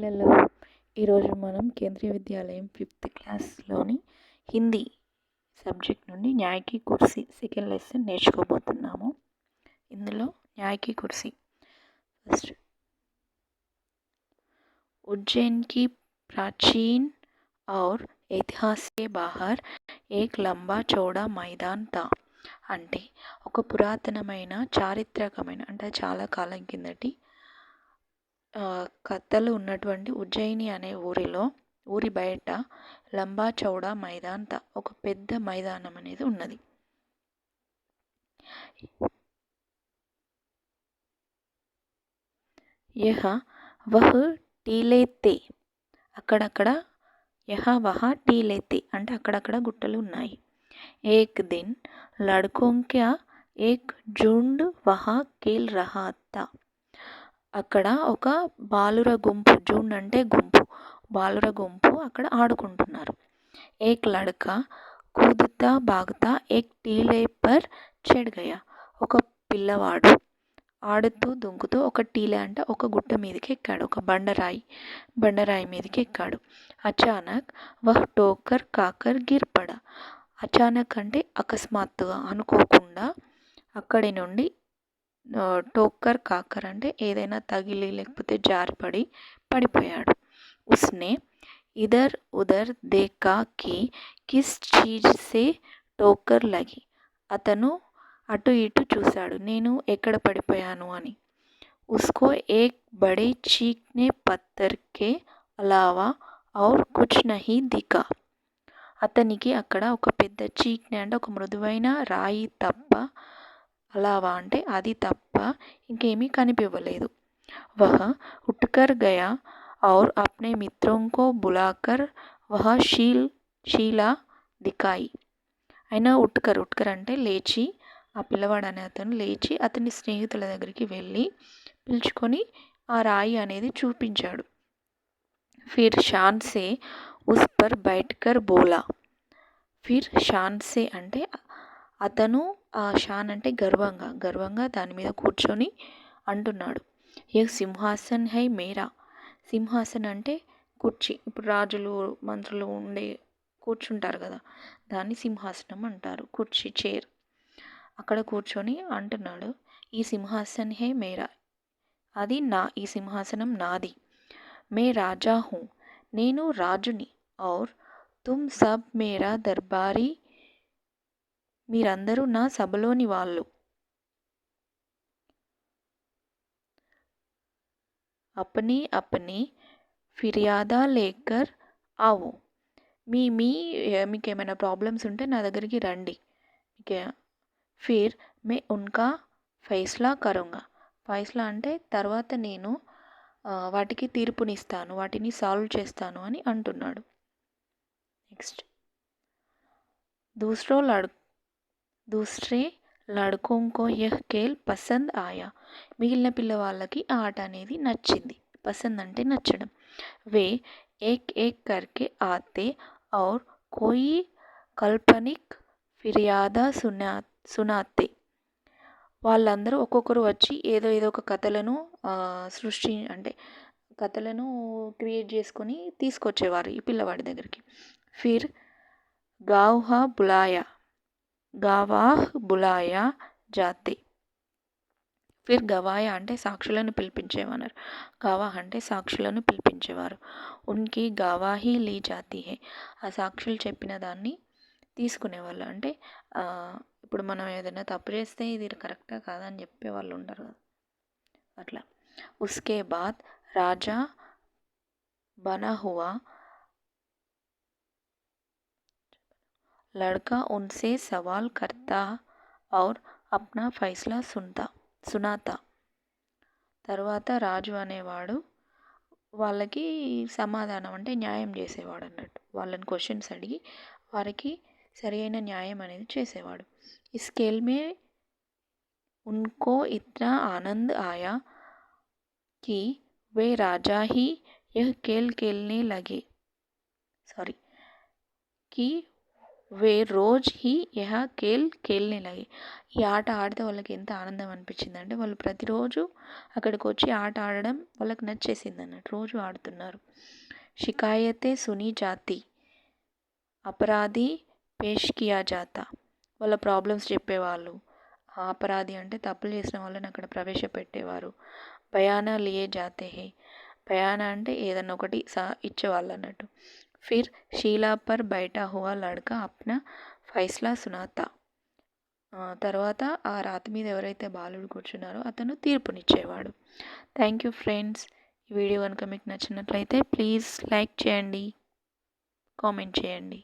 పిల్లలు ఈరోజు మనం కేంద్రీయ విద్యాలయం 5th క్లాస్లోని హిందీ సబ్జెక్ట్ నుండి న్యాయ్ కి కుర్సీ సెకండ్ లెసన్ నేర్చుకోబోతున్నాము. ఇందులో న్యాయ్ కి కుర్సీ फर्स्ट उज्जैन की प्राचीन और इतिहास के बाहर एक लंबा चौड़ा मैदान था. అంటే ఒక పురాతనమైన చారిత్రకమైన అంటే చాలా కాలం కిందటి కథలు ఉన్నటువంటి ఉజ్జయిని అనే ఊరి బయట లంబా చౌడా మైదాన్ తా ఒక పెద్ద మైదానం అనేది ఉన్నది. యహ వహ్ టీలే తే అక్కడక్కడ యహ వహ టీలే తే అంటే అక్కడక్కడ గుట్టలు ఉన్నాయి. ఏక్ దిన్ లడ్కోं का एक झुंड वहां खेल रहा था. అక్కడ ఒక బాలుర గుంపు, జూన్ అంటే గుంపు, బాలుర గుంపు అక్కడ ఆడుకుంటున్నారు. ఏక్ లడ్కా కూదుతా భాగతా ఏక్ టీలే పర్ చఢ్ గయా. ఒక పిల్లవాడు ఆడుతూ దుంకుతూ ఒక టీలే అంటే ఒక గుట్ట మీదకి ఎక్కాడు, ఒక బండరాయి మీదకి ఎక్కాడు. అచానక్ వహ్ టోకర్ కాకర్ గిర్ పడా. అచానక్ అంటే అకస్మాత్తుగా, అనుకోకుండా అక్కడి నుండి టోకర్ కాకర్ అంటే ఏదైనా తగిలి లేకపోతే జారిపడి పడిపోయాడు. ఉస్నే ఇదర్ ఉదర్ దేఖా కి కిస్ చీజ్ సే టోకర్ లగి. అతను అటు ఇటు చూశాడు, నేను ఎక్కడ పడిపోయాను అని. ఉస్కో ఏక్ బడే చీక్నే పత్తర్ కే అలావా ఔర్ కుచ్ నహీ దిఖా. అతనికి అక్కడ ఒక పెద్ద చీక్నే అంటే ఒక మృదువైన రాయి తప్ప, అలావా అంటే అది తప్ప ఇంకేమీ కనిపించలేదు. వహ ఉట్కర్ గయా ఔర్ అప్నే మిత్రోం కో బులాకర్ వహ షీలా దిఖాయి. అయినా ఉట్కర్ అంటే లేచి, ఆ పిల్లవాడు అనే అతను లేచి అతని స్నేహితుల దగ్గరికి వెళ్ళి పిలుచుకొని ఆ రాయి అనేది చూపించాడు. ఫిర్ షాన్ సే ఉస్ పర్ బైఠకర్ బోలా. ఫిర్ షాన్ సే అంటే అతను, ఆ షాన్ అంటే గర్వంగా దాని మీద కూర్చొని అంటున్నాడు. ఏ సింహాసన్ హై మేరా. సింహాసన్ అంటే కుర్చీ, ఇప్పుడు రాజులు మంత్రులు కూర్చుంటారు కదా, దాన్ని సింహాసనం అంటారు. కుర్చీ, చైర్. అక్కడ కూర్చొని అంటున్నాడు, ఈ సింహాసన్ హై మేరా, అది ఈ సింహాసనం నాది. మే రాజా హూ, నేను రాజుని. ఔర్ తుమ్ సబ్ మేరా దర్బారీ, మీరందరూ నా సభలోని వాళ్ళు. అప్నీ అప్నీ ఫిర్యాదా లేకర్ ఆవో. మీకేమైనా ప్రాబ్లమ్స్ ఉంటే నా దగ్గరికి రండి. ఫిర్ మే ఉన్కా ఫైస్లా కరుంగా. ఫైస్లా అంటే తర్వాత నేను వాటికి తీర్పునిస్తాను, వాటిని సాల్వ్ చేస్తాను అని అంటున్నాడు. నెక్స్ట్ దూసరే లడ్కోం కో యహ్ ఖేల్ పసంద్ ఆయా. మిగిలిన పిల్లవాళ్ళకి ఆ ఆట అనేది నచ్చింది. పసంద్ అంటే నచ్చడం. వే ఏక్ ఏక్ కర్కే ఆతే ఔర్ కోయి కల్పనిక్ ఫిర్యాదా సునాతే. వాళ్ళందరూ ఒక్కొక్కరు వచ్చి ఏదో ఒక కథలను అంటే కథలను క్రియేట్ చేసుకొని తీసుకొచ్చేవారు ఈ పిల్లవాడి దగ్గరికి. ఫిర్ గవాహ్ బులాయా జాతే. ఫిర్ గవాయా అంటే సాక్షులను పిలిపించేవారు, గవాహ్ అంటే సాక్షులను పిలిపించేవారు. ఉన్కి గవాహీ లీ జాతీ హై. ఆ సాక్షులు చెప్పిన దాన్ని తీసుకునేవాళ్ళు. అంటే ఇప్పుడు మనం ఏదైనా తప్పు చేస్తే ఇది కరెక్టా కాదని చెప్పే వాళ్ళు ఉంటారు కదా, అట్లా. ఉస్కే బాద్ రాజా బనా హువా लड़का उनसे सवाल करता और अपना फैसला సునాతా. తర్వాత రాజు అనేవాడు వాళ్ళకి సమాధానం అంటే న్యాయం చేసేవాడు అన్నట్టు. వాళ్ళని క్వశ్చన్స్ అడిగి వారికి సరి అయిన న్యాయం అనేది చేసేవాడు. ఇస్ ఖేల్ మే ఉన్కో ఇత్నా ఆనంద్ ఆయా కి వే రాజా హీ యహ్ ఖేల్ ఖేల్నే లగే. కి వే రోజ్ హీ యహ ఖేల్ ఖేల్నే లగే. ఈ ఆట ఆడితే వాళ్ళకి ఎంత ఆనందం అనిపించిందంటే వాళ్ళు ప్రతిరోజు అక్కడికి వచ్చి ఆట ఆడడం వాళ్ళకి నచ్చేసింది అన్నట్టు, రోజు ఆడుతున్నారు. షికాయతే సునీ జాతి, అపరాధి పేష్ కియా జాతా, వాళ్ళ ప్రాబ్లమ్స్ చెప్పేవాళ్ళు. అపరాధి అంటే తప్పులు చేసిన వాళ్ళని అక్కడ ప్రవేశపెట్టేవారు. బయానా లియే జాతే హే, బయానా అంటే ఏదన్నా ఒకటి ఇచ్చేవాళ్ళు అన్నట్టు. ఫిర్ షీలా పర్ బైఠా హువా లడ్కా అప్నా ఫైస్లా సునాతా, తర్వాత ఆ రాతి మీద ఎవరైతే బాలుడు కూర్చున్నారో అతను తీర్పునిచ్చేవాడు. Thank you friends. ఈ వీడియో కనుక మీకు నచ్చినట్లయితే ప్లీజ్ లైక్ చేయండి, కామెంట్ చేయండి.